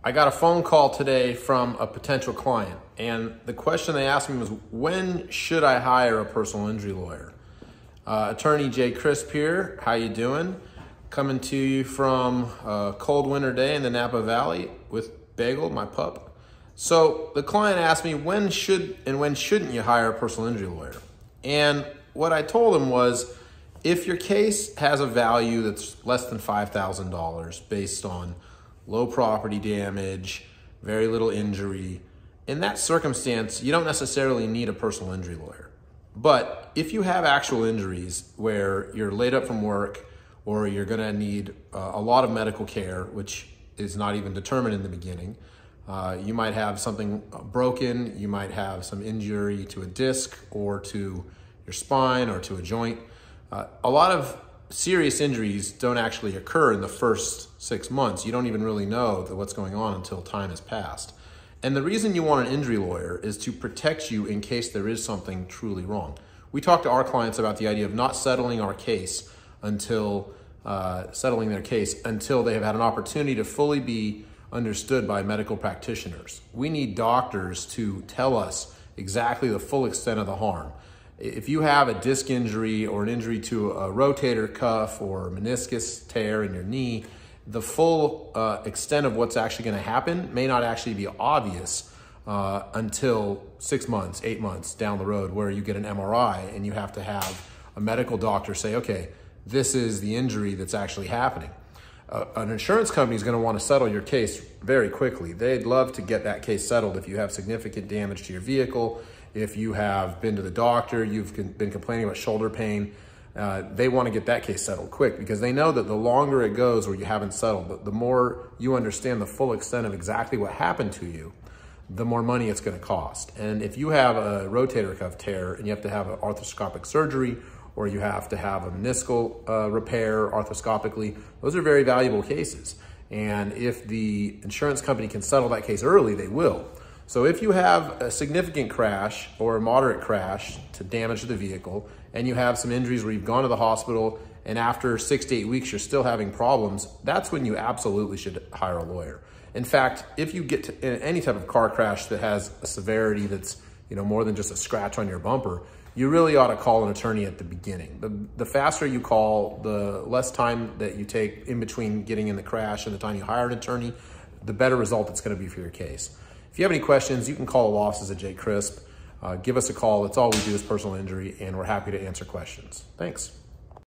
I got a phone call today from a potential client, and the question they asked me was, when should I hire a personal injury lawyer? Attorney Jay Crisp here. How you doing? Coming to you from a cold winter day in the Napa Valley with Bagel, my pup. So the client asked me, when should and when shouldn't you hire a personal injury lawyer? And what I told him was, if your case has a value that's less than $5,000 based on low property damage, very little injury, in that circumstance, you don't necessarily need a personal injury lawyer. But if you have actual injuries where you're laid up from work or you're gonna need a lot of medical care, which is not even determined in the beginning, you might have something broken, you might have some injury to a disc or to your spine or to a joint. A lot of serious injuries don't actually occur in the first 6 months. You don't even really know what's going on until time has passed. And the reason you want an injury lawyer is to protect you in case there is something truly wrong. We talk to our clients about the idea of not settling our case until settling their case until they have had an opportunity to fully be understood by medical practitioners. We need doctors to tell us exactly the full extent of the harm. If you have a disc injury or an injury to a rotator cuff or meniscus tear in your knee, the full extent of what's actually going to happen may not actually be obvious until 6 months, 8 months down the road, where you get an MRI and you have to have a medical doctor say, okay, this is the injury that's actually happening. An insurance company is going to want to settle your case very quickly. They'd love to get that case settled if you have significant damage to your vehicle, if you have been to the doctor, you've been complaining about shoulder pain. They want to get that case settled quick because they know that the longer it goes where you haven't settled, the more you understand the full extent of exactly what happened to you, the more money it's going to cost. And if you have a rotator cuff tear and you have to have an arthroscopic surgery, or you have to have a meniscal repair arthroscopically, those are very valuable cases. And if the insurance company can settle that case early, they will. So if you have a significant crash or a moderate crash to damage the vehicle, and you have some injuries where you've gone to the hospital, and after 6 to 8 weeks you're still having problems, that's when you absolutely should hire a lawyer. In fact, if you get to any type of car crash that has a severity that's more than just a scratch on your bumper, you really ought to call an attorney at the beginning. The faster you call, the less time that you take in between getting in the crash and the time you hire an attorney, the better result it's going to be for your case. If you have any questions, you can call the law offices at Jay Crisp. Give us a call. That's all we do is personal injury, and we're happy to answer questions. Thanks.